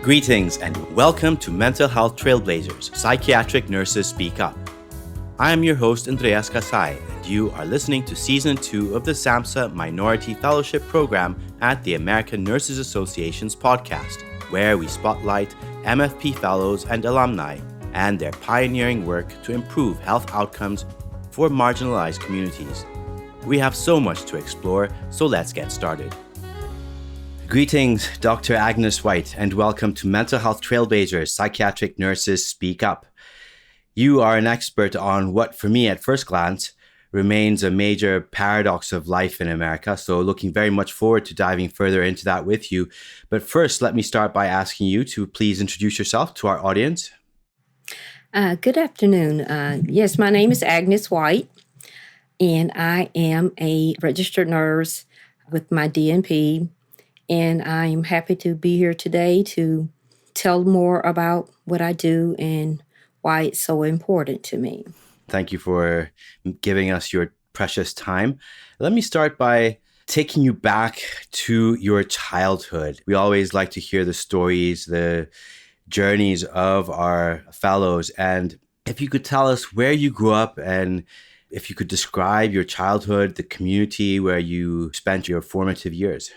Greetings and welcome to Mental Health Trailblazers, Psychiatric Nurses Speak Up. I am your host, Indrias Kassaye, and you are listening to Season 2 of the SAMHSA Minority Fellowship Program at the American Nurses Association's podcast, where we spotlight MFP fellows and alumni and their pioneering work to improve health outcomes for marginalized communities. We have so much to explore, so let's get started. Greetings, Dr. Agnes White, and welcome to Mental Health Trailblazers, Psychiatric Nurses Speak Up. You are an expert on what, for me at first glance, remains a major paradox of life in America, so looking very much forward to diving further into that with you. But first, let me start by asking you to please introduce yourself to our audience. Good afternoon. Yes, my name is Agnes White, and I am a registered nurse with my DNP. And I'm happy to be here today to tell more about what I do and why it's so important to me. Thank you for giving us your precious time. Let me start by taking you back to your childhood. We always like to hear the stories, the journeys of our fellows. And if you could tell us where you grew up and if you could describe your childhood, the community where you spent your formative years.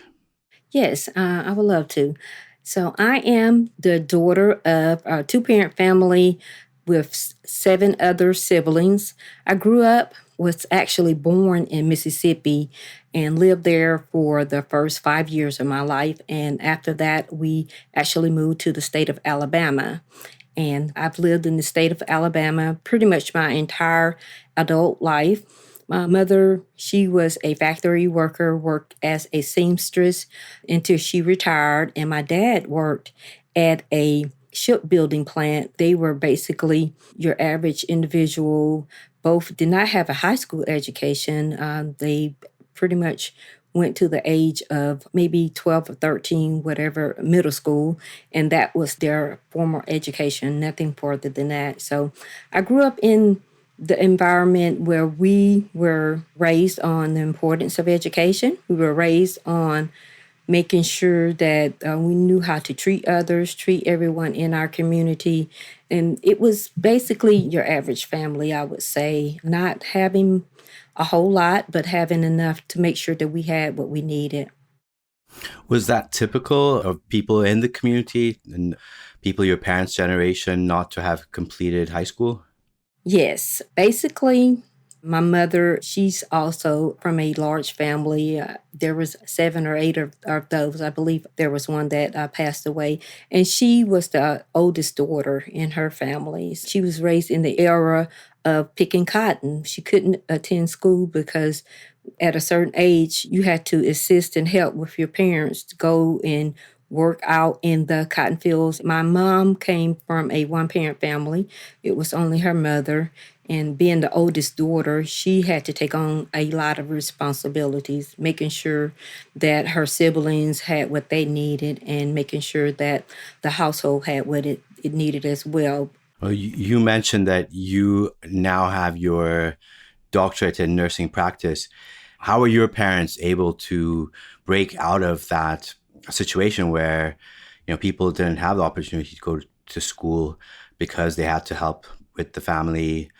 Yes, I would love to. So I am the daughter of a two-parent family with 7 other siblings. I grew up, was actually born in Mississippi and lived there for the first 5 years of my life. And after that, we actually moved to the state of Alabama. And I've lived in the state of Alabama pretty much my entire adult life. My mother, she was a factory worker, worked as a seamstress until she retired. And my dad worked at a shipbuilding plant. They were basically your average individual. Both did not have a high school education. They pretty much went to the age of maybe 12 or 13, whatever, middle school. And that was their formal education, nothing further than that. So I grew up in the environment where we were raised on the importance of education. We were raised on making sure that we knew how to treat others, treat everyone in our community. And it was basically your average family, I would say, not having a whole lot, but having enough to make sure that we had what we needed. Was that typical of people in the community and people your parents' generation not to have completed high school? Yes, basically, my mother, she's also from a large family. There was 7 or 8 of those. I believe there was one that passed away. And she was the oldest daughter in her family. She was raised in the era of picking cotton. She couldn't attend school because at a certain age, you had to assist and help with your parents to go and work out in the cotton fields. My mom came from a one-parent family. It was only her mother. And being the oldest daughter, she had to take on a lot of responsibilities, making sure that her siblings had what they needed and making sure that the household had what it needed as well. Well, you mentioned that you now have your doctorate in nursing practice. How were your parents able to break out of that situation where, people didn't have the opportunity to go to school because they had to help with the family?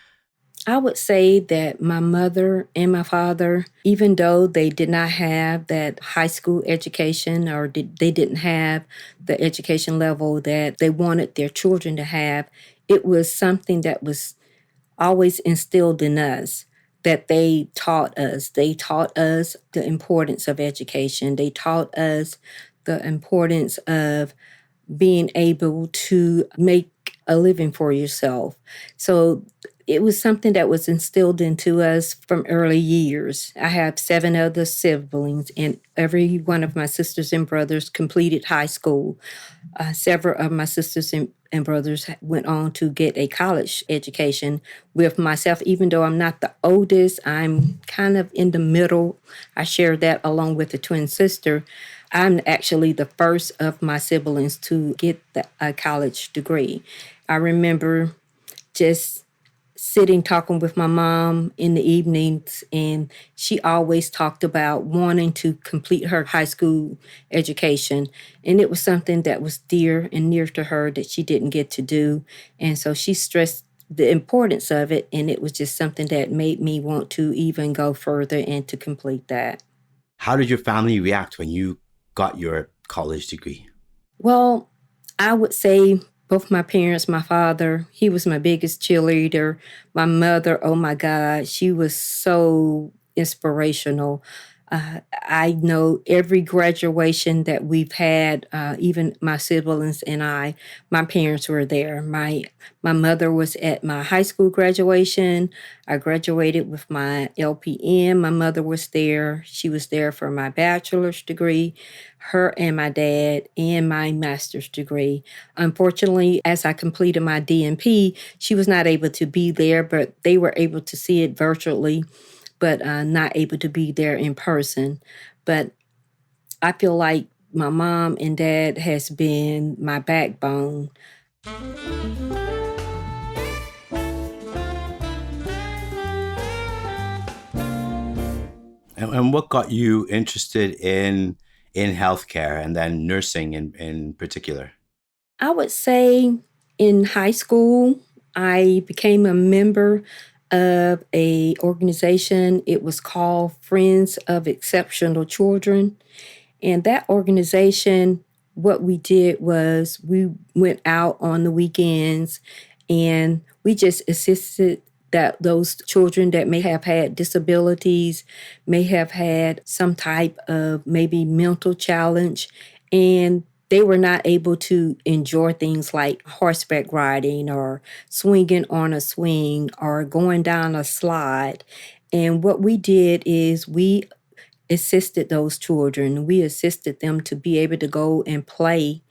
I would say that my mother and my father, even though they did not have that high school education or they didn't have the education level that they wanted their children to have, it was something that was always instilled in us, that they taught us. They taught us the importance of education. They taught us the importance of being able to make a living for yourself. So it was something that was instilled into us from early years. I have 7 other siblings, and every one of my sisters and brothers completed high school. Several of my sisters and brothers went on to get a college education. With myself, even though I'm not the oldest, I'm kind of in the middle. I share that along with a twin sister. I'm actually the first of my siblings to get a college degree. I remember just sitting talking with my mom in the evenings, and she always talked about wanting to complete her high school education, and it was something that was dear and near to her that she didn't get to do. And so she stressed the importance of it, and it was just something that made me want to even go further and to complete that. How did your family react when you got your college degree? Well, I would say both my parents, my father, he was my biggest cheerleader. My mother, oh my God, she was so inspirational. I know every graduation that we've had, even my siblings and I, my parents were there. My mother was at my high school graduation. I graduated with my LPN. My mother was there. She was there for my bachelor's degree, her and my dad, and my master's degree. Unfortunately, as I completed my DNP, she was not able to be there, but they were able to see it virtually, but not able to be there in person. But I feel like my mom and dad has been my backbone. And what got you interested in healthcare and then nursing in particular? I would say in high school, I became a member of a organization. It was called Friends of Exceptional Children. And that organization, what we did was we went out on the weekends and we just assisted that those children that may have had disabilities, may have had some type of maybe mental challenge, and they were not able to enjoy things like horseback riding or swinging on a swing or going down a slide. And what we did is we assisted those children. We assisted them to be able to go and play,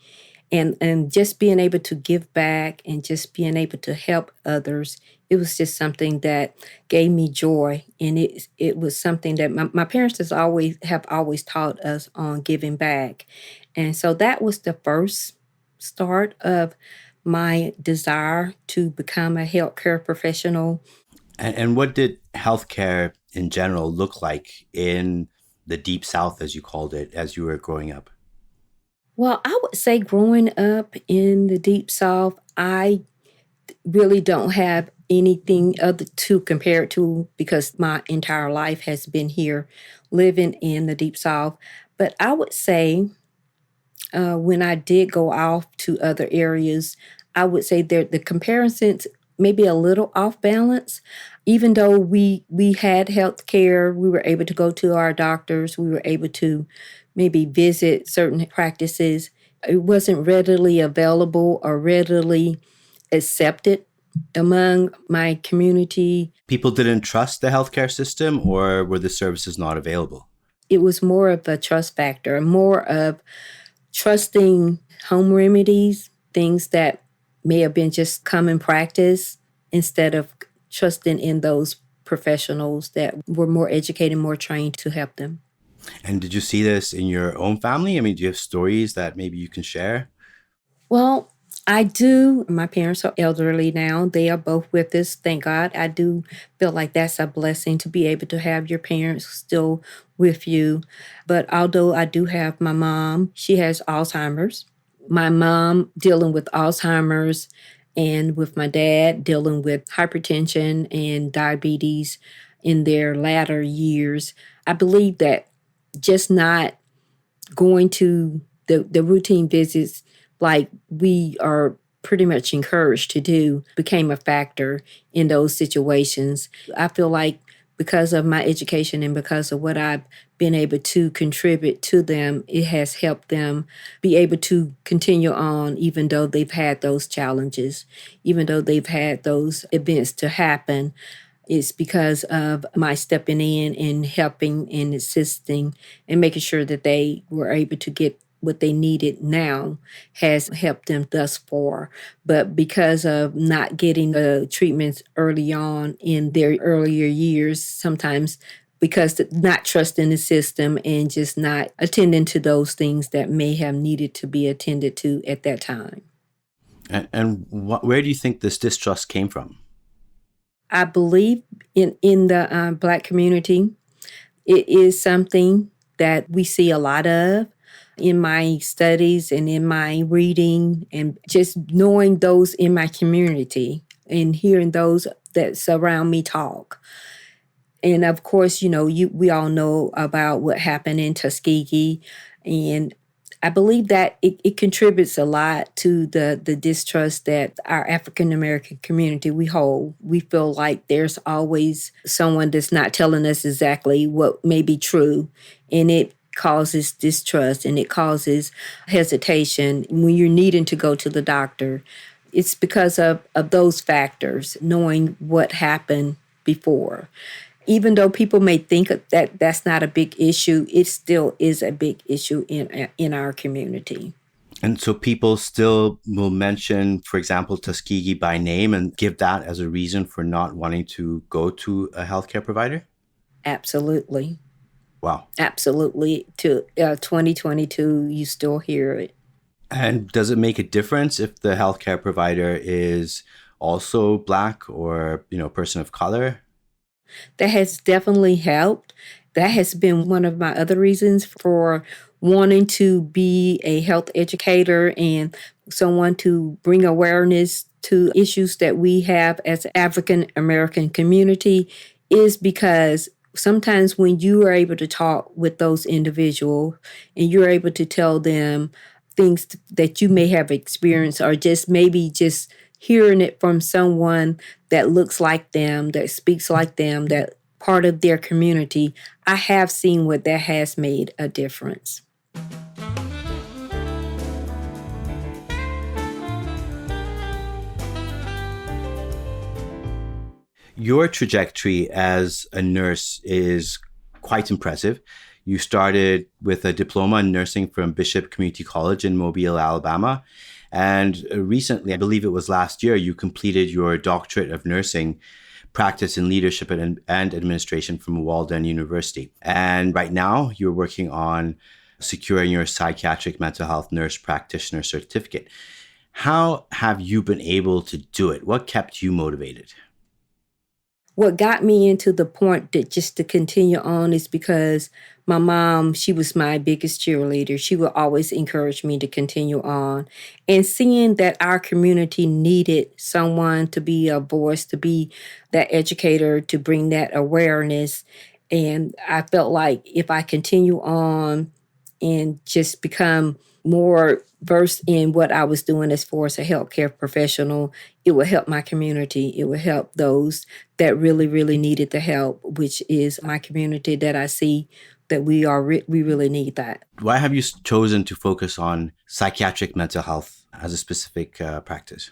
and just being able to give back and just being able to help others. It was just something that gave me joy. And it was something that my parents have always taught us on giving back. And so that was the first start of my desire to become a healthcare professional. And what did healthcare in general look like in the Deep South, as you called it, as you were growing up? Well, I would say growing up in the Deep South, I really don't have anything other to compare it to because my entire life has been here living in the Deep South. But I would say when I did go off to other areas, I would say that the comparisons maybe a little off balance. Even though we had health care, we were able to go to our doctors, we were able to maybe visit certain practices. It wasn't readily available or readily accepted among my community. People didn't trust the healthcare system, or were the services not available? It was more of a trust factor, more of trusting home remedies, things that may have been just common practice, instead of trusting in those professionals that were more educated, more trained to help them. And did you see this in your own family? I mean, do you have stories that maybe you can share? Well, I do. My parents are elderly now. They are both with us. Thank God. I do feel like that's a blessing to be able to have your parents still with you. But although I do have my mom, she has Alzheimer's. My mom dealing with Alzheimer's, and with my dad dealing with hypertension and diabetes in their latter years. I believe that just not going to the routine visits like we are pretty much encouraged to do became a factor in those situations. I feel like because of my education and because of what I've been able to contribute to them, it has helped them be able to continue on even though they've had those challenges, even though they've had those events to happen. It's because of my stepping in and helping and assisting and making sure that they were able to get what they needed now has helped them thus far. But because of not getting the treatments early on in their earlier years, sometimes because not trusting the system and just not attending to those things that may have needed to be attended to at that time. And where do you think this distrust came from? I believe in the Black community, it is something that we see a lot of in my studies and in my reading, and just knowing those in my community and hearing those that surround me talk. And of course, we all know about what happened in Tuskegee. And I believe that it contributes a lot to the distrust that our African American community we hold. We feel like there's always someone that's not telling us exactly what may be true. And it causes distrust and it causes hesitation when you're needing to go to the doctor. It's because of those factors, knowing what happened before. Even though people may think that that's not a big issue, it still is a big issue in our community. And so people still will mention, for example, Tuskegee by name and give that as a reason for not wanting to go to a healthcare provider? Absolutely. Wow. Absolutely. To 2022, you still hear it. And does it make a difference if the healthcare provider is also Black or, person of color? That has definitely helped. That has been one of my other reasons for wanting to be a health educator and someone to bring awareness to issues that we have as an African American community, is because sometimes when you are able to talk with those individuals and you're able to tell them things that you may have experienced, or just maybe just hearing it from someone that looks like them, that speaks like them, that part of their community, I have seen what that has made a difference. Your trajectory as a nurse is quite impressive. You started with a diploma in nursing from Bishop Community College in Mobile, Alabama. And recently, I believe it was last year, you completed your doctorate of nursing practice in leadership and administration from Walden University. And right now, you're working on securing your psychiatric mental health nurse practitioner certificate. How have you been able to do it? What kept you motivated? What got me into the point that just to continue on is because my mom, she was my biggest cheerleader. She would always encourage me to continue on. And seeing that our community needed someone to be a voice, to be that educator, to bring that awareness. And I felt like if I continue on and just become more versed in what I was doing as far as a healthcare professional, it would help my community. It would help those that really, really needed the help, which is my community that I see that we really need that. Why have you chosen to focus on psychiatric mental health as a specific practice?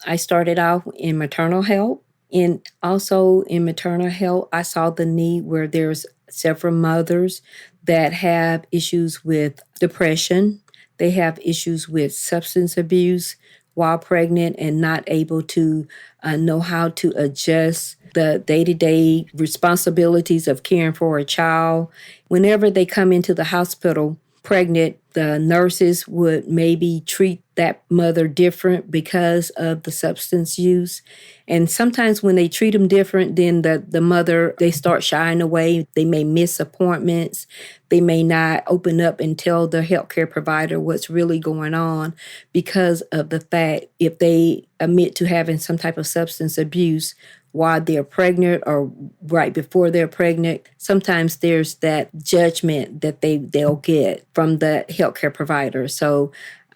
I started out in maternal health, and also in maternal health, I saw the need where there's several mothers that have issues with depression. They have issues with substance abuse while pregnant and not able to know how to adjust the day-to-day responsibilities of caring for a child. Whenever they come into the hospital pregnant, the nurses would maybe treat that mother different because of the substance use. And sometimes when they treat them different, then the mother, they start shying away. They may miss appointments. They may not open up and tell the healthcare provider what's really going on because of the fact if they admit to having some type of substance abuse while they're pregnant or right before they're pregnant, sometimes there's that judgment that they'll get from the healthcare provider. So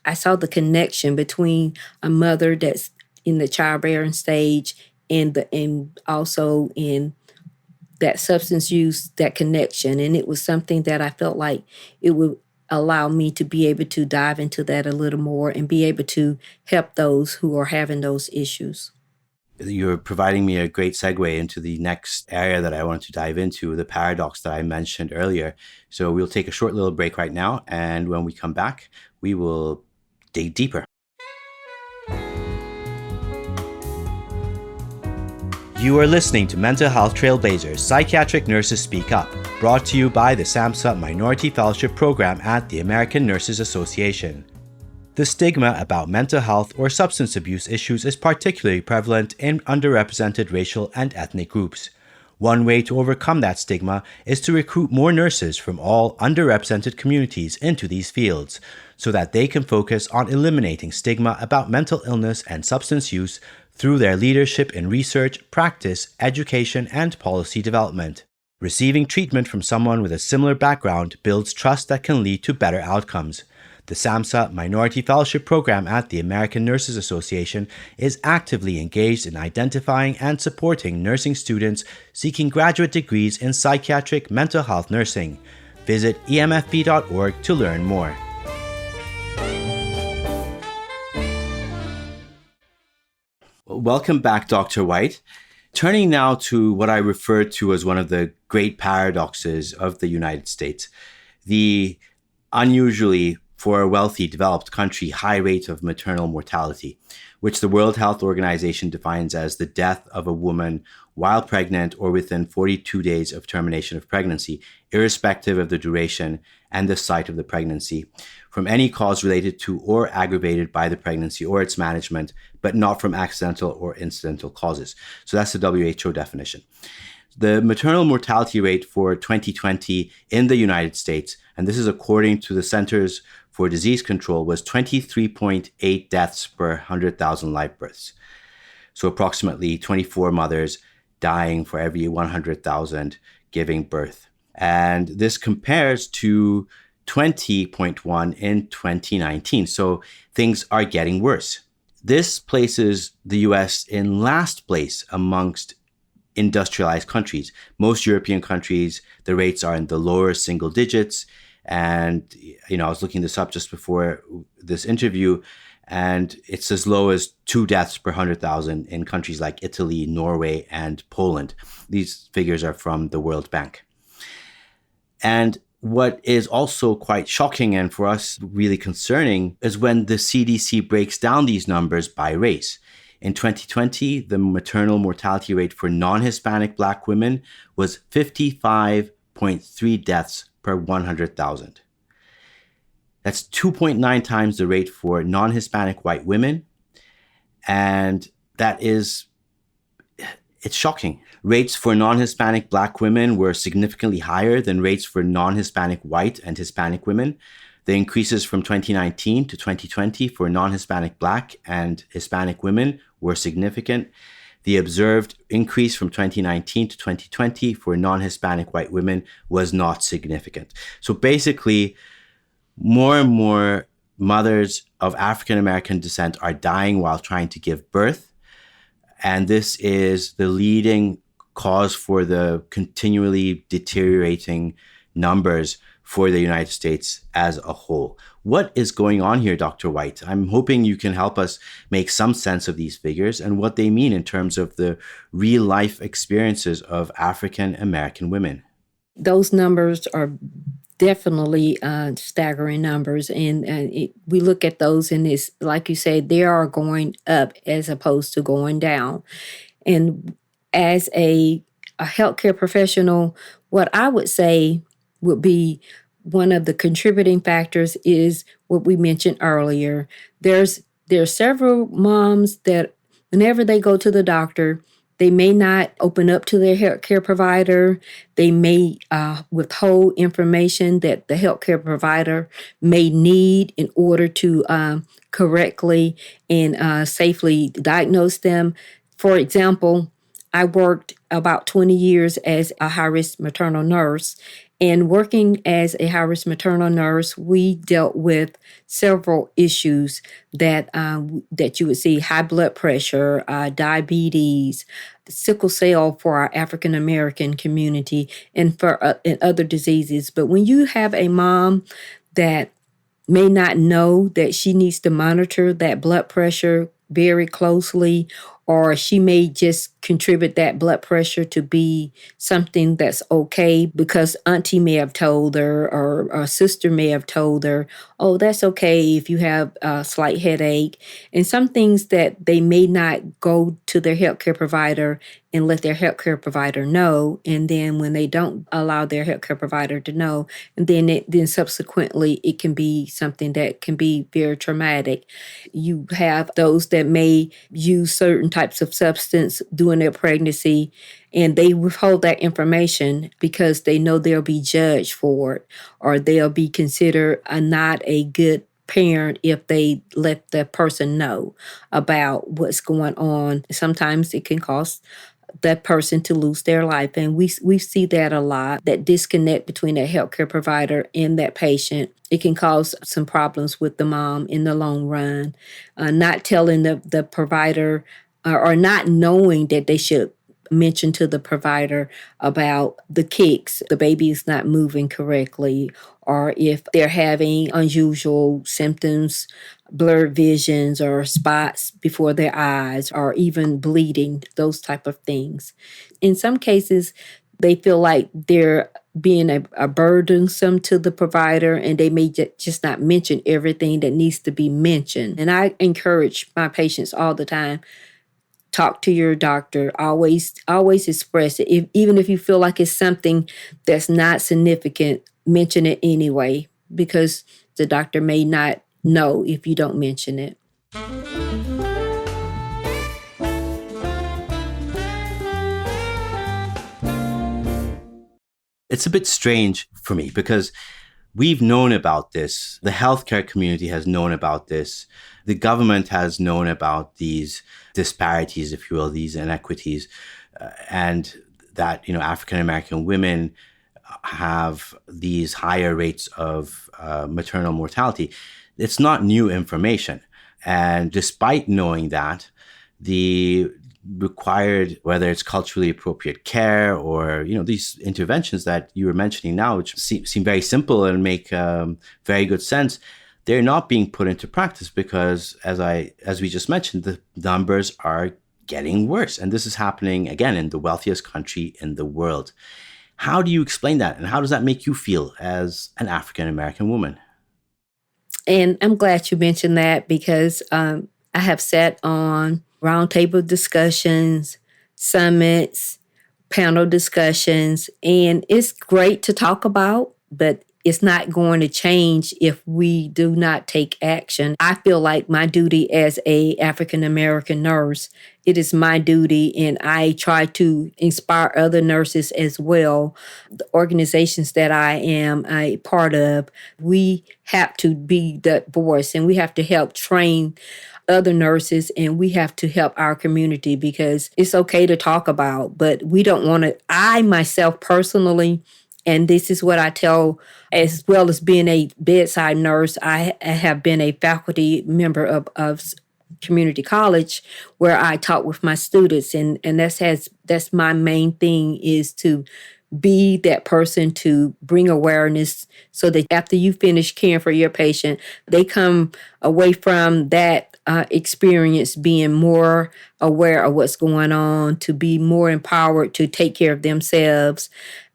I saw the connection between a mother that's in the childbearing stage and also in that substance use, that connection. And it was something that I felt like it would allow me to be able to dive into that a little more and be able to help those who are having those issues. You're providing me a great segue into the next area that I want to dive into, the paradox that I mentioned earlier. So we'll take a short little break right now. And when we come back, we will dig deeper. You are listening to Mental Health Trailblazers, Psychiatric Nurses Speak Up, brought to you by the SAMHSA Minority Fellowship Program at the American Nurses Association. The stigma about mental health or substance abuse issues is particularly prevalent in underrepresented racial and ethnic groups. One way to overcome that stigma is to recruit more nurses from all underrepresented communities into these fields, so that they can focus on eliminating stigma about mental illness and substance use through their leadership in research, practice, education, and policy development. Receiving treatment from someone with a similar background builds trust that can lead to better outcomes. The SAMHSA Minority Fellowship Program at the American Nurses Association is actively engaged in identifying and supporting nursing students seeking graduate degrees in psychiatric mental health nursing. Visit emfp.org to learn more. Welcome back, Dr. White. Turning now to what I refer to as one of the great paradoxes of the United States, the unusually, for a wealthy, developed country, high rate of maternal mortality, which the World Health Organization defines as the death of a woman while pregnant or within 42 days of termination of pregnancy, irrespective of the duration and the site of the pregnancy, from any cause related to or aggravated by the pregnancy or its management, but not from accidental or incidental causes. So that's the WHO definition. The maternal mortality rate for 2020 in the United States, and this is according to the Centers for Disease Control, was 23.8 deaths per 100,000 live births. So approximately 24 mothers dying for every 100,000 giving birth. And this compares to 20.1 in 2019. So things are getting worse. This places the US in last place amongst industrialized countries. Most European countries, the rates are in the lower single digits. And, I was looking this up just before this interview, and it's as low as 2 deaths per 100,000 in countries like Italy, Norway, and Poland. These figures are from the World Bank. And what is also quite shocking and for us really concerning is when the CDC breaks down these numbers by race. In 2020, the maternal mortality rate for non-Hispanic Black women was 55.3 deaths per 100,000. That's 2.9 times the rate for non-Hispanic white women. And it's shocking. Rates for non-Hispanic Black women were significantly higher than rates for non-Hispanic white and Hispanic women. The increases from 2019 to 2020 for non-Hispanic Black and Hispanic women were significant. The observed increase from 2019 to 2020 for non-Hispanic white women was not significant. So basically, more and more mothers of African American descent are dying while trying to give birth. And this is the leading cause for the continually deteriorating numbers for the United States as a whole. What is going on here, Dr. White? I'm hoping you can help us make some sense of these figures and what they mean in terms of the real life experiences of African American women. Those numbers are definitely staggering numbers. And we look at those and it's, like you said, they are going up as opposed to going down. And as a healthcare professional, what I would say would be one of the contributing factors is what we mentioned earlier. There are several moms that whenever they go to the doctor, they may not open up to their healthcare provider. They may withhold information that the healthcare provider may need in order to correctly and safely diagnose them. For example, I worked about 20 years as a high-risk maternal nurse. And working as a high-risk maternal nurse, we dealt with several issues that you would see: high blood pressure, diabetes, sickle cell for our African American community, and for and other diseases. But when you have a mom that may not know that she needs to monitor that blood pressure very closely, or she may just contribute that blood pressure to be something that's okay because auntie may have told her or a sister may have told her, oh, that's okay if you have a slight headache. And some things that they may not go to their healthcare provider and let their healthcare provider know. And then when they don't allow their healthcare provider to know, and then subsequently it can be something that can be very traumatic. You have those that may use certain types of substance during their pregnancy, and they withhold that information because they know they'll be judged for it, or they'll be considered not a good parent if they let the person know about what's going on. Sometimes it can cost that person to lose their life. And we see that a lot, that disconnect between a healthcare provider and that patient. It can cause some problems with the mom in the long run. Not telling the provider or not knowing that they should mention to the provider about the kicks, the baby is not moving correctly, or if they're having unusual symptoms, blurred visions or spots before their eyes, or even bleeding, those type of things. In some cases, they feel like they're being a burdensome to the provider, and they may just not mention everything that needs to be mentioned. And I encourage my patients all the time, talk to your doctor. Always express it. Even if you feel like it's something that's not significant, mention it anyway, because the doctor may not know if you don't mention it. It's a bit strange for me because we've known about this. The healthcare community has known about this. The government has known about these disparities, if you will, these inequities, and that, African American women have these higher rates of maternal mortality. It's not new information. And despite knowing that, the required, whether it's culturally appropriate care or, these interventions that you were mentioning now, which seem very simple and make very good sense, they're not being put into practice because, as we just mentioned, the numbers are getting worse. And this is happening, again, in the wealthiest country in the world. How do you explain that? And how does that make you feel as an African American woman? And I'm glad you mentioned that because I have sat on roundtable discussions, summits, panel discussions, and it's great to talk about, but it's not going to change if we do not take action. I feel like my duty as a African American nurse, it is my duty, and I try to inspire other nurses as well. The organizations that I am a part of, we have to be that voice, and we have to help train other nurses, and we have to help our community because it's okay to talk about, but we don't want to. I myself personally, and this is what I tell, as well as being a bedside nurse, I have been a faculty member of community college where I taught with my students. And that's my main thing, is to be that person to bring awareness so that after you finish caring for your patient, they come away from that experience being more aware of what's going on, to be more empowered to take care of themselves,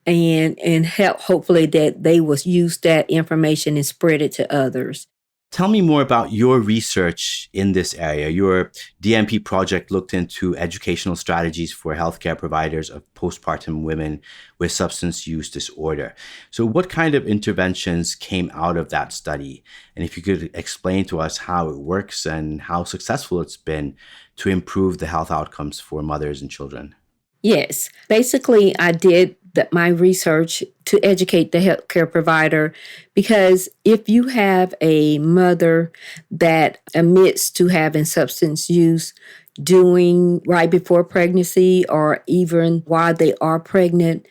and help, hopefully, that they will use that information and spread it to others. Tell me more about your research in this area. Your DMP project looked into educational strategies for healthcare providers of postpartum women with substance use disorder. So what kind of interventions came out of that study? And if you could explain to us how it works and how successful it's been to improve the health outcomes for mothers and children. Yes. Basically, I did my research to educate the healthcare provider, because if you have a mother that admits to having substance use doing right before pregnancy or even while they are pregnant,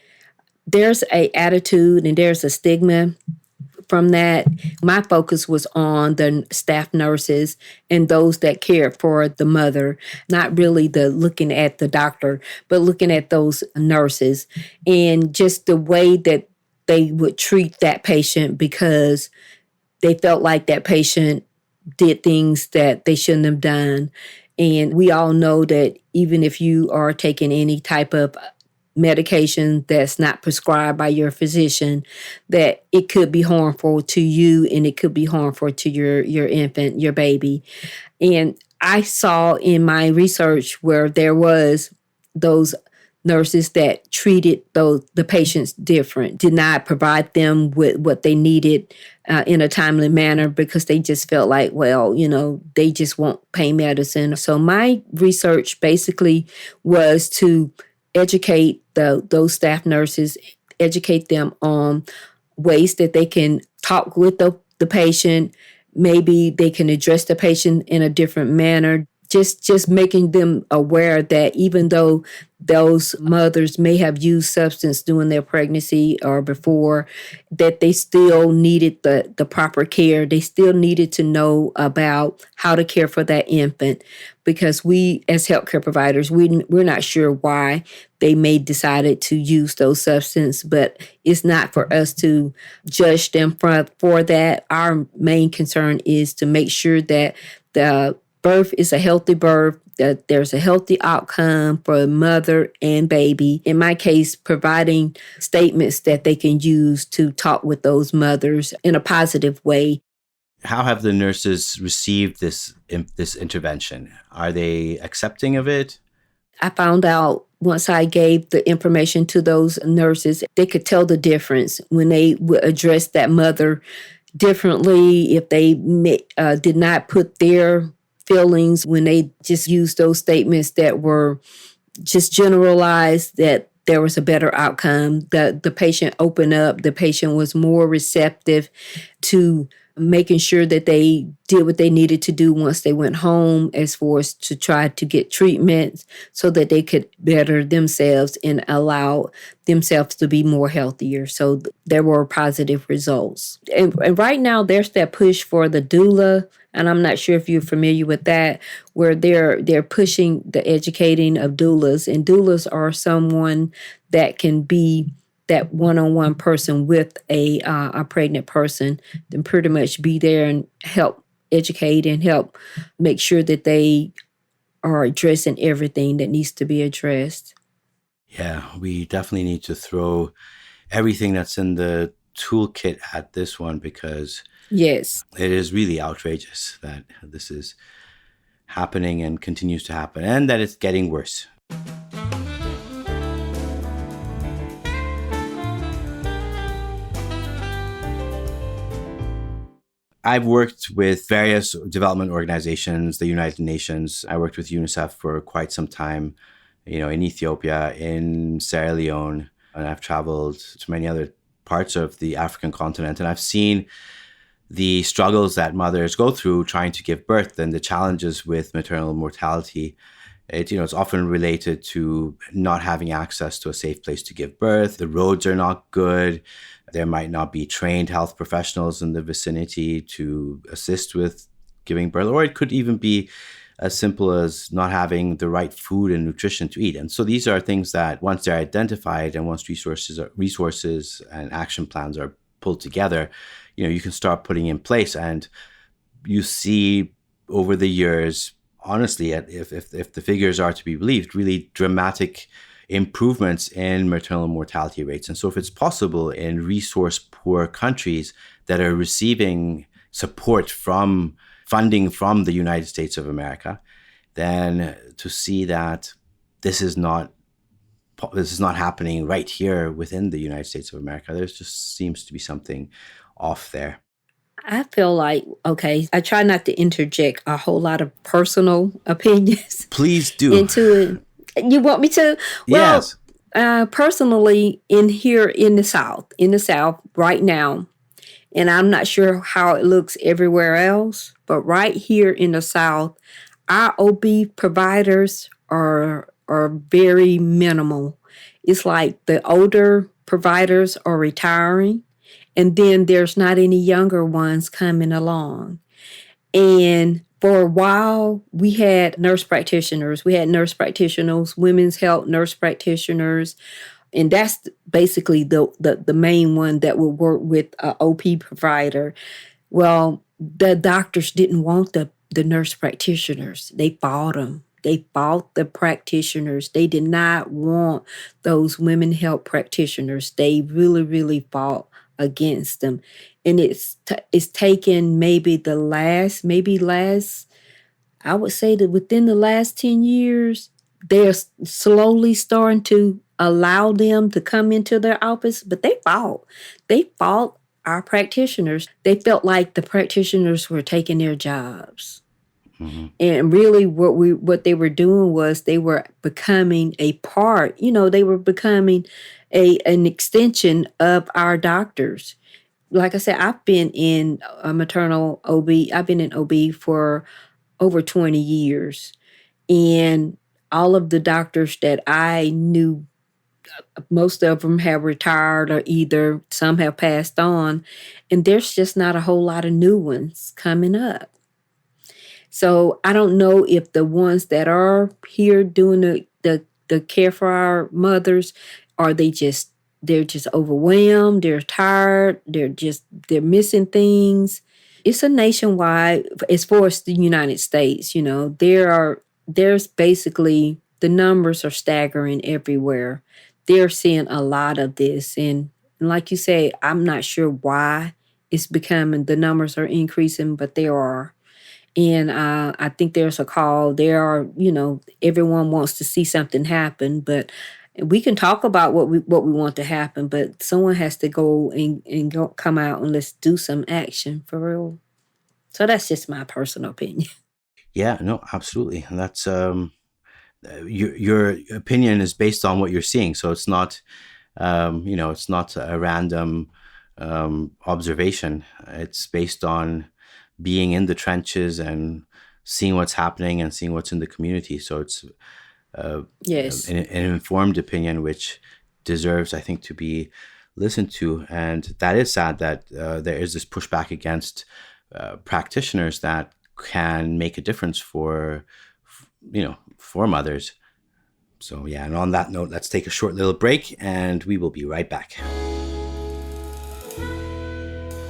there's an attitude and there's a stigma from that. My focus was on the staff nurses and those that care for the mother, not really looking at the doctor, but looking at those nurses and just the way that they would treat that patient because they felt like that patient did things that they shouldn't have done. And we all know that even if you are taking any type of medication that's not prescribed by your physician, that it could be harmful to you and it could be harmful to your infant, your baby. And I saw in my research where there was those nurses that treated the patients different, did not provide them with what they needed in a timely manner because they just felt like, well, they just want pain medicine. So my research basically was to educate those staff nurses, educate them on ways that they can talk with the patient. Maybe they can address the patient in a different manner. Just making them aware that even though those mothers may have used substance during their pregnancy or before, that they still needed the proper care. They still needed to know about how to care for that infant, because we as healthcare providers, we're not sure why they may decided to use those substances, but it's not for us to judge them for that. Our main concern is to make sure that the birth is a healthy birth, that there's a healthy outcome for mother and baby. In my case, providing statements that they can use to talk with those mothers in a positive way. How have the nurses received this intervention? Are they accepting of it? I found out once I gave the information to those nurses, they could tell the difference when they would address that mother differently, if they did not put their feelings, when they just used those statements that were just generalized, that there was a better outcome. The patient opened up. The patient was more receptive to making sure that they did what they needed to do once they went home, as far as to try to get treatment so that they could better themselves and allow themselves to be more healthier. So there were positive results. And right now there's that push for the doula, and I'm not sure if you're familiar with that, where they're pushing the educating of doulas. And doulas are someone that can be that one-on-one person with a pregnant person, then pretty much be there and help educate and help make sure that they are addressing everything that needs to be addressed. Yeah, we definitely need to throw everything that's in the toolkit at this one, because yes, it is really outrageous that this is happening and continues to happen, and that it's getting worse. I've worked with various development organizations, the United Nations. I worked with UNICEF for quite some time, in Ethiopia, in Sierra Leone, and I've traveled to many other parts of the African continent. And I've seen the struggles that mothers go through trying to give birth and the challenges with maternal mortality. It's often related to not having access to a safe place to give birth. The roads are not good. There might not be trained health professionals in the vicinity to assist with giving birth, or it could even be as simple as not having the right food and nutrition to eat. And so these are things that once they're identified and once resources and action plans are pulled together, you can start putting in place. And you see over the years, honestly, if the figures are to be believed, really dramatic improvements in maternal mortality rates. And so if it's possible in resource-poor countries that are receiving support from funding from the United States of America, then to see that this is not happening right here within the United States of America, there just seems to be something off there. I feel like, okay, I try not to interject a whole lot of personal opinions. Please do. Into it. You want me to? Well, yes. Personally, in the South right now, and I'm not sure how it looks everywhere else, but right here in the South, our OB providers are very minimal. It's like the older providers are retiring, and then there's not any younger ones coming along. And for a while, we had nurse practitioners. Women's health nurse practitioners. And that's basically the main one that would work with an OP provider. Well, the doctors didn't want the the nurse practitioners. They fought them. They fought the practitioners. They did not want those women health practitioners. They really, really fought against them. And it's taken I would say that within the last 10 years, they're slowly starting to allow them to come into their office, but they fought. They fought our practitioners. They felt like the practitioners were taking their jobs. Mm-hmm. And really what they were doing was they were becoming a part, they were becoming an extension of our doctors. Like I said, I've been in maternal OB. I've been in OB for over 20 years. And all of the doctors that I knew, most of them have retired or either some have passed on. And there's just not a whole lot of new ones coming up. So I don't know if the ones that are here doing the care for our mothers, they're just overwhelmed, they're tired, they're missing things. It's a nationwide, as far as the United States, there's basically, the numbers are staggering everywhere. They're seeing a lot of this. And like you say, I'm not sure why the numbers are increasing, but they are. And I think there's a call. Everyone wants to see something happen, but we can talk about what we want to happen, but someone has to go and come out and let's do some action for real. So that's just my personal opinion. Yeah, no, absolutely. And that's your opinion is based on what you're seeing. So it's not, it's not a random observation. It's based on being in the trenches and seeing what's happening and seeing what's in the community. So it's yes, an informed opinion, which deserves, I think, to be listened to. And that is sad that there is this pushback against practitioners that can make a difference for mothers. So yeah, and on that note, let's take a short little break and we will be right back.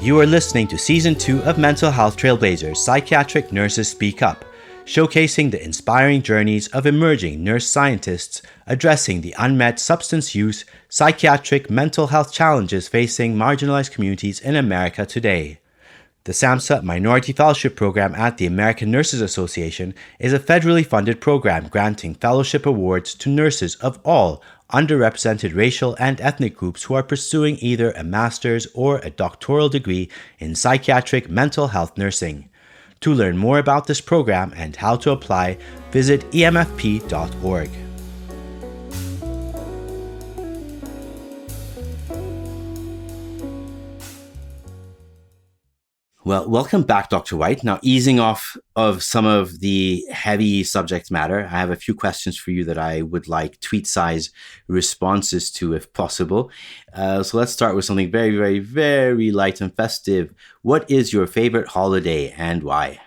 You are listening to Season 2 of Mental Health Trailblazers, Psychiatric Nurses Speak Up, showcasing the inspiring journeys of emerging nurse scientists addressing the unmet substance use, psychiatric mental health challenges facing marginalized communities in America today. The SAMHSA Minority Fellowship Program at the American Nurses Association is a federally funded program granting fellowship awards to nurses of all underrepresented racial and ethnic groups who are pursuing either a master's or a doctoral degree in psychiatric mental health nursing. To learn more about this program and how to apply, visit emfp.org. Well, welcome back, Dr. White. Now, easing off of some of the heavy subject matter, I have a few questions for you that I would like tweet-size responses to, if possible. So let's start with something very, very, very light and festive. What is your favorite holiday and why?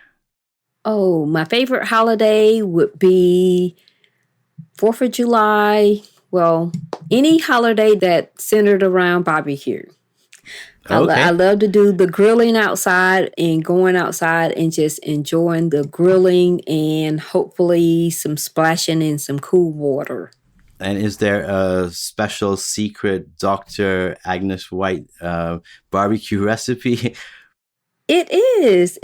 Oh, my favorite holiday would be 4th of July. Well, any holiday that's centered around barbecue. Okay. I love to do the grilling outside and going outside and just enjoying the grilling and hopefully some splashing in some cool water. And is there a special secret Dr. Agnes White barbecue recipe? It is.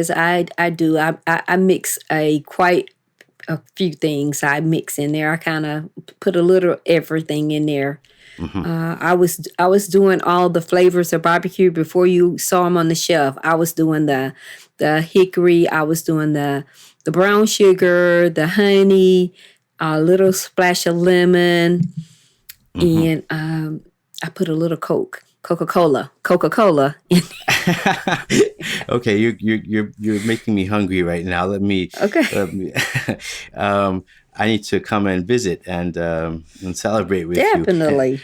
I do. I mix quite a few things I mix in there. I kind of put a little everything in there. Mm-hmm. I was doing all the flavors of barbecue before you saw them on the shelf. I was doing the hickory. I was doing the brown sugar, the honey, a little splash of lemon, mm-hmm. and I put a little Coca-Cola. Okay, you're making me hungry right now. Let me. I need to come and visit and celebrate with you. Definitely.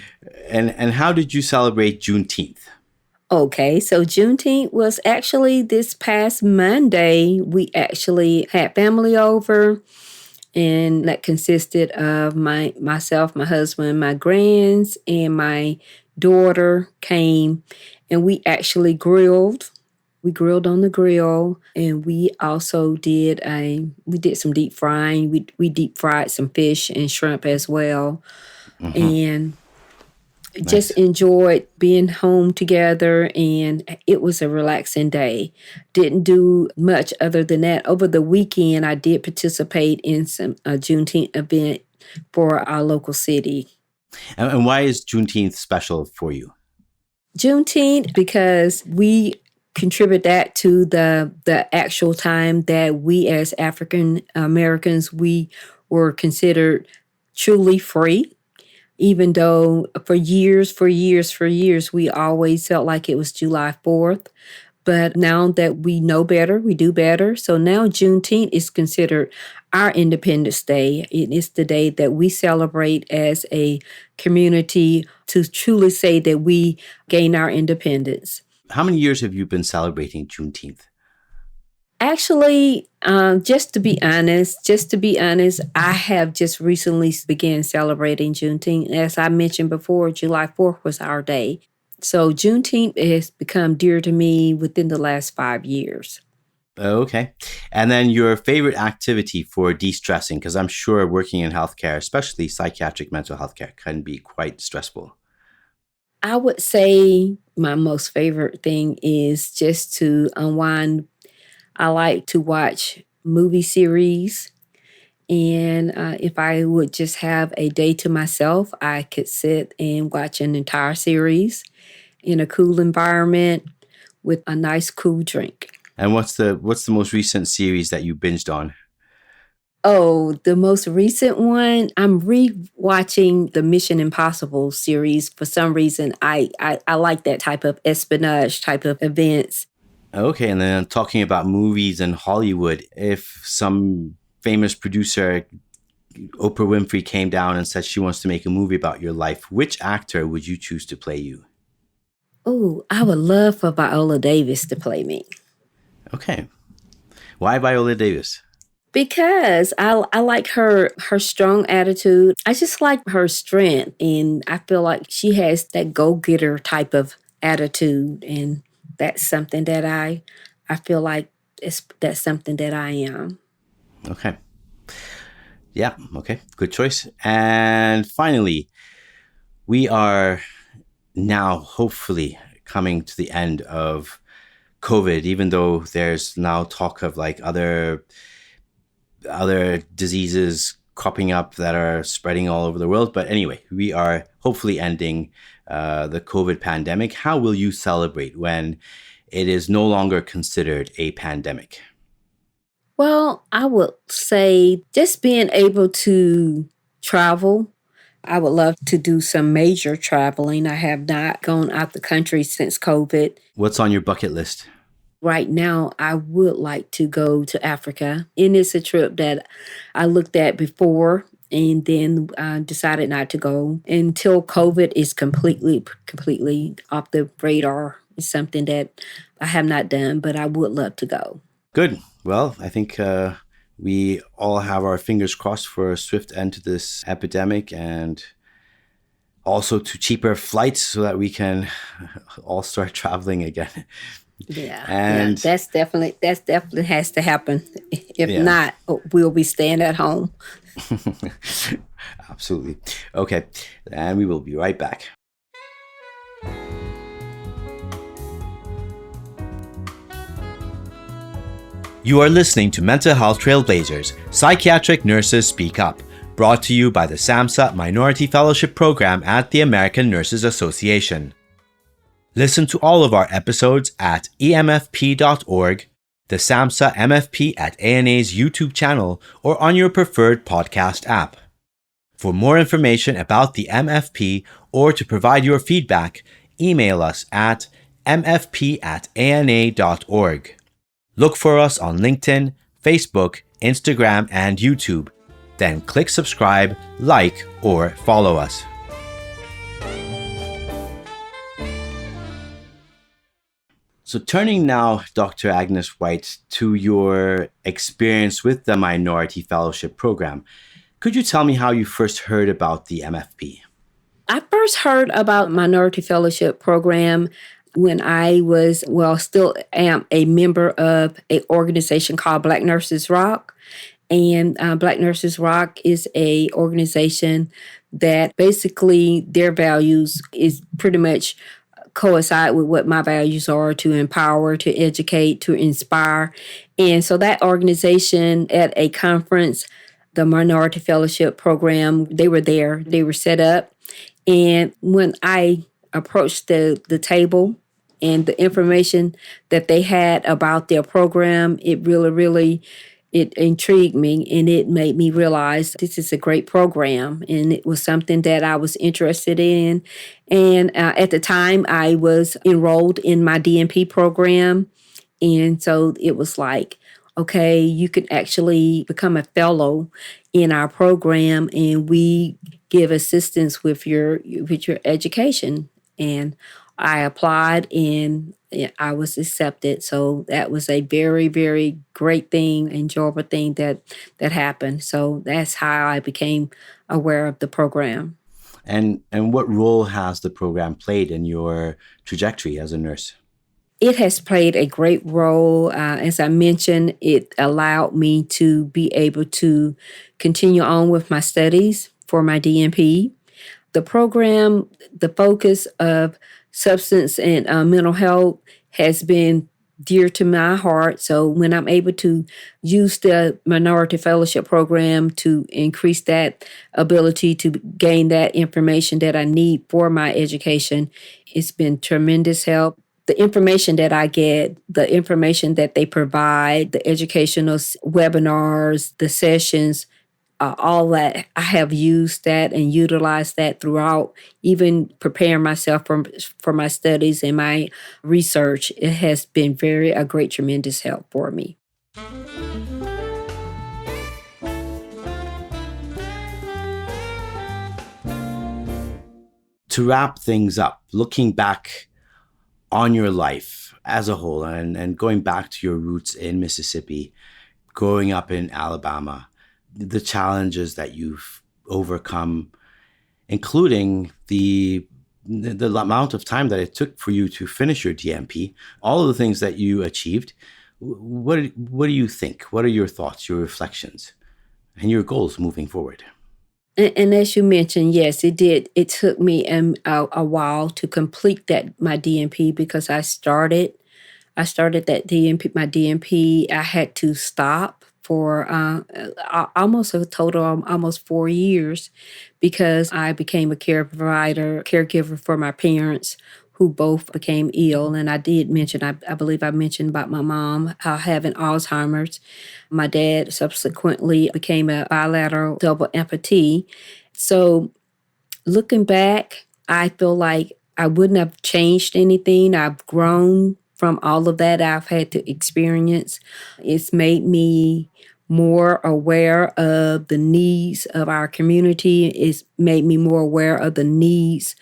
And how did you celebrate Juneteenth? Okay, so Juneteenth was actually this past Monday. We actually had family over, and that consisted of myself, my husband, my grands, and my daughter came, and we actually grilled. We grilled on the grill, and we also did some deep frying. We deep fried some fish and shrimp as well, and just Nice. enjoyed being home together, and it was a relaxing day. Didn't do much other than that. Over the weekend, I did participate in some Juneteenth event for our local city. And why is Juneteenth special for you? Juneteenth, because we contribute that to the actual time that we as African Americans, we were considered truly free. Even though for years, we always felt like it was July 4th. But now that we know better, we do better. So now Juneteenth is considered our Independence Day. It is the day that we celebrate as a community to truly say that we gain our independence. How many years have you been celebrating Juneteenth? Actually, just to be honest, I have just recently began celebrating Juneteenth. As I mentioned before, July 4th was our day. So Juneteenth has become dear to me within the last 5 years. Okay. And then your favorite activity for de-stressing, because I'm sure working in healthcare, especially psychiatric mental health care, can be quite stressful. I would say my most favorite thing is just to unwind. I like to watch movie series. And if I would just have a day to myself, I could sit and watch an entire series in a cool environment with a nice cool drink. And what's the most recent series that you binged on? Oh, the most recent one, I'm re-watching the Mission Impossible series. For some reason, I like that type of espionage type of events. Okay, and then talking about movies in Hollywood, if some famous producer, Oprah Winfrey, came down and said she wants to make a movie about your life, which actor would you choose to play you? Oh, I would love for Viola Davis to play me. Okay. Why Viola Davis? Because I like her strong attitude. I just like her strength, and I feel like she has that go-getter type of attitude, and that's something that I feel like that's something that I am. Okay. Yeah, okay. Good choice. And finally, we are now hopefully coming to the end of COVID, even though there's now talk of like other diseases cropping up that are spreading all over the world. But anyway, we are hopefully ending the COVID pandemic. How will you celebrate when it is no longer considered a pandemic? Well, I would say just being able to travel. I would love to do some major traveling. I have not gone out the country since COVID. What's on your bucket list? Right now, I would like to go to Africa. And it's a trip that I looked at before and then decided not to go until COVID is completely off the radar. It's something that I have not done, but I would love to go. Good. Well, I think we all have our fingers crossed for a swift end to this epidemic and also to cheaper flights so that we can all start traveling again. And that's definitely has to happen. If not, we'll be staying at home. Absolutely. Okay. And we will be right back. You are listening to Mental Health Trailblazers, Psychiatric Nurses Speak Up, brought to you by the SAMHSA Minority Fellowship Program at the American Nurses Association. Listen to all of our episodes at emfp.org, the SAMHSA MFP at ANA's YouTube channel, or on your preferred podcast app. For more information about the MFP or to provide your feedback, email us at mfp@ana.org. Look for us on LinkedIn, Facebook, Instagram, and YouTube. Then click subscribe, like, or follow us. So turning now, Dr. Agnes White, to your experience with the Minority Fellowship Program, could you tell me how you first heard about the MFP? I first heard about Minority Fellowship Program when I was, still am a member of an organization called Black Nurses Rock. And Black Nurses Rock is a organization that basically their values is pretty much coincide with what my values are: to empower, to educate, to inspire. And so that organization at a conference, the Minority Fellowship Program, they were there, they were set up. And when I approached the table and the information that they had about their program, it really it intrigued me, and it made me realize this is a great program, and it was something that I was interested in. And at the time, I was enrolled in my DNP program, and so it was like, okay, you can actually become a fellow in our program, and we give assistance with your education. And I applied, and I was accepted. So that was a very, very great thing, enjoyable thing that happened. So that's how I became aware of the program. And what role has the program played in your trajectory as a nurse? It has played a great role. As I mentioned, it allowed me to be able to continue on with my studies for my DNP. The program, the focus of substance and mental health has been dear to my heart. So when I'm able to use the Minority Fellowship Program to increase that ability to gain that information that I need for my education, it's been tremendous help. The information that I get, the information that they provide, the educational webinars, the sessions, all that, I have used that and utilized that throughout, even preparing myself for my studies and my research. It has been a great, tremendous help for me. To wrap things up, looking back on your life as a whole and going back to your roots in Mississippi, growing up in Alabama, the challenges that you've overcome, including the amount of time that it took for you to finish your DNP, all of the things that you achieved. What do you think? What are your thoughts, your reflections, and your goals moving forward? And as you mentioned, yes, it did. It took me a while to complete my DNP, because I started that DNP, my DNP. I had to stop for almost a total of almost 4 years, because I became a caregiver for my parents, who both became ill. And I did mention, I believe I mentioned about my mom having Alzheimer's. My dad subsequently became a bilateral double amputee. So looking back, I feel like I wouldn't have changed anything. I've grown from all of that I've had to experience. It's made me more aware of the needs of our community. It's made me more aware of the needs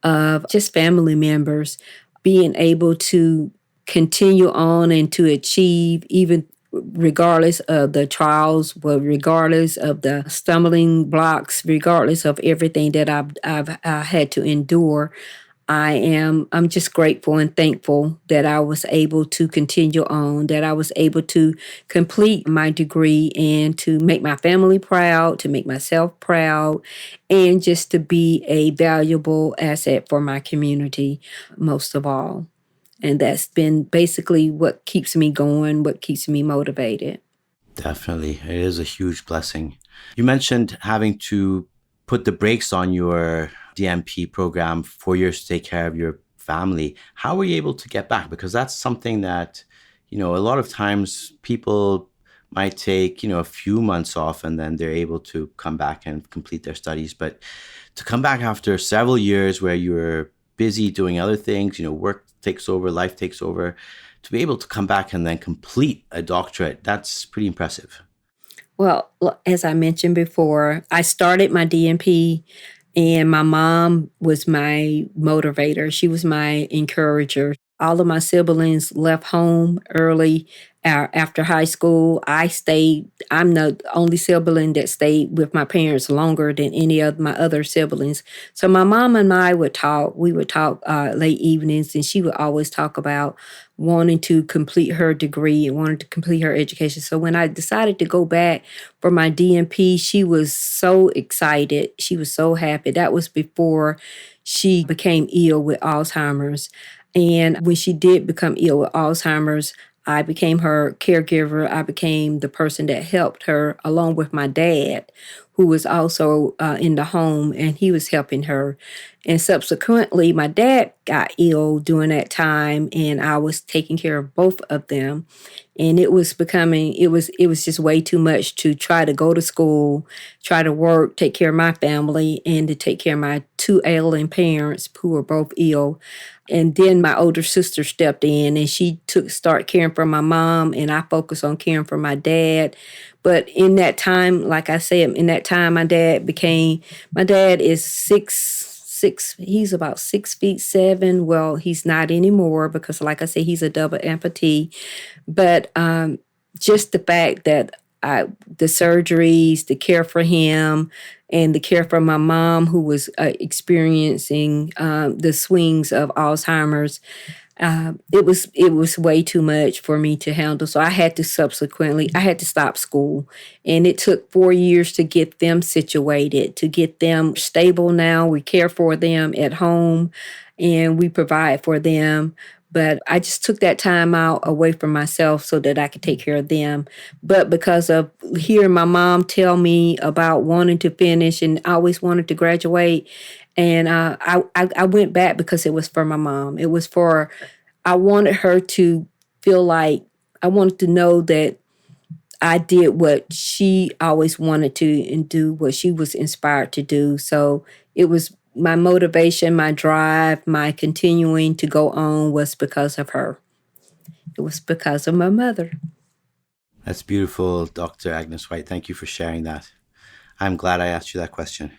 of just family members, being able to continue on and to achieve, even regardless of the trials, regardless of the stumbling blocks, regardless of everything that I've had to endure. I'm just grateful and thankful that I was able to continue on, that I was able to complete my degree and to make my family proud, to make myself proud, and just to be a valuable asset for my community, most of all. And that's been basically what keeps me going, what keeps me motivated. Definitely. It is a huge blessing. You mentioned having to put the brakes on your DNP program 4 years to take care of your family. How were you able to get back? Because that's something that, a lot of times people might take, a few months off and then they're able to come back and complete their studies. But to come back after several years where you're busy doing other things, work takes over, life takes over, to be able to come back and then complete a doctorate, that's pretty impressive. Well, as I mentioned before, I started my DNP, and my mom was my motivator. She was my encourager. all of my siblings left home early after high school. I stayed. I'm the only sibling that stayed with my parents longer than any of my other siblings. So my mom and I would talk. We would talk late evenings, and she would always talk about wanting to complete her degree and wanted to complete her education. So when I decided to go back for my DNP, she was so excited. She was so happy. That was before she became ill with Alzheimer's. And when she did become ill with Alzheimer's, I became her caregiver. I became the person that helped her along with my dad, who was also in the home, and he was helping her. And subsequently, my dad got ill during that time, and I was taking care of both of them. And it was just way too much to try to go to school, try to work, take care of my family, and to take care of my two ailing parents who were both ill. And then my older sister stepped in, and she started caring for my mom, and I focused on caring for my dad. But in that time, like I said, my dad is six. He's about 6'7". Well, he's not anymore because, like I said, he's a double amputee. But just the fact that the surgeries, the care for him, and the care for my mom, who was experiencing the swings of Alzheimer's, it was way too much for me to handle. So I had to stop school. And it took 4 years to get them situated, to get them stable now. We care for them at home and we provide for them. But I just took that time out away from myself so that I could take care of them. But because of hearing my mom tell me about wanting to finish and always wanted to graduate, and I went back because it was for my mom. I wanted her to feel like, I wanted to know that I did what she always wanted to and do what she was inspired to do. So it was my motivation, my drive, my continuing to go on was because of her. It was because of my mother. That's beautiful, Dr. Agnes White. Thank you for sharing that. I'm glad I asked you that question.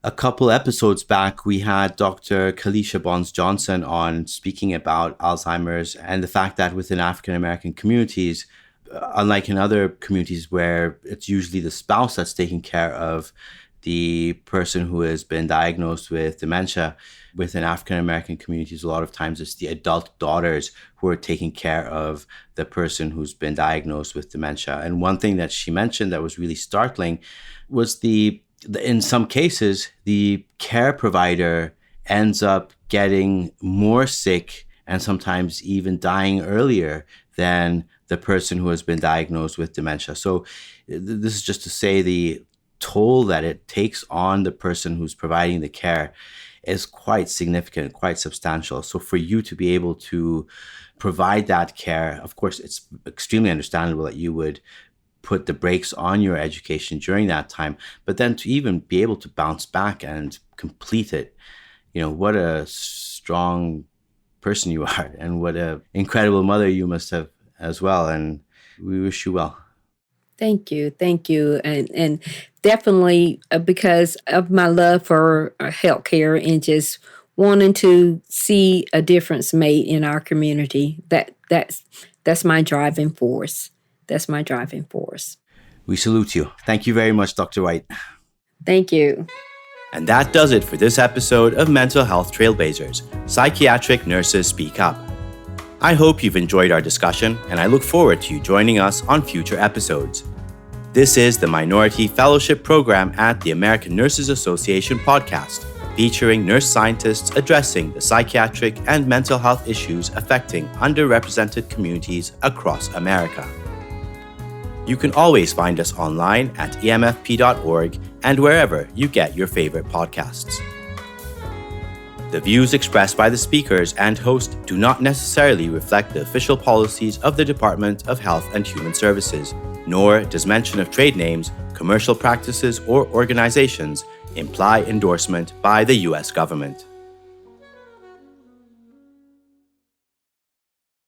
A couple episodes back, we had Dr. Kalisha Bonds-Johnson on speaking about Alzheimer's and the fact that within African-American communities, unlike in other communities where it's usually the spouse that's taking care of the person who has been diagnosed with dementia, within African-American communities, a lot of times it's the adult daughters who are taking care of the person who's been diagnosed with dementia. And one thing that she mentioned that was really startling was in some cases, the care provider ends up getting more sick and sometimes even dying earlier than the person who has been diagnosed with dementia. So this is just to say the toll that it takes on the person who's providing the care is quite significant, quite substantial. So for you to be able to provide that care, of course, it's extremely understandable that you would put the brakes on your education during that time, but then to even be able to bounce back and complete it, what a strong person you are and what an incredible mother you must have as well. And we wish you well. Thank you. And definitely because of my love for healthcare and just wanting to see a difference made in our community. That's my driving force. That's my driving force. We salute you. Thank you very much, Dr. White. Thank you. And that does it for this episode of Mental Health Trailblazers, Psychiatric Nurses Speak Up. I hope you've enjoyed our discussion, and I look forward to you joining us on future episodes. This is the Minority Fellowship Program at the American Nurses Association podcast, featuring nurse scientists addressing the psychiatric and mental health issues affecting underrepresented communities across America. You can always find us online at emfp.org and wherever you get your favorite podcasts. The views expressed by the speakers and host do not necessarily reflect the official policies of the Department of Health and Human Services, nor does mention of trade names, commercial practices, or organizations imply endorsement by the U.S. government.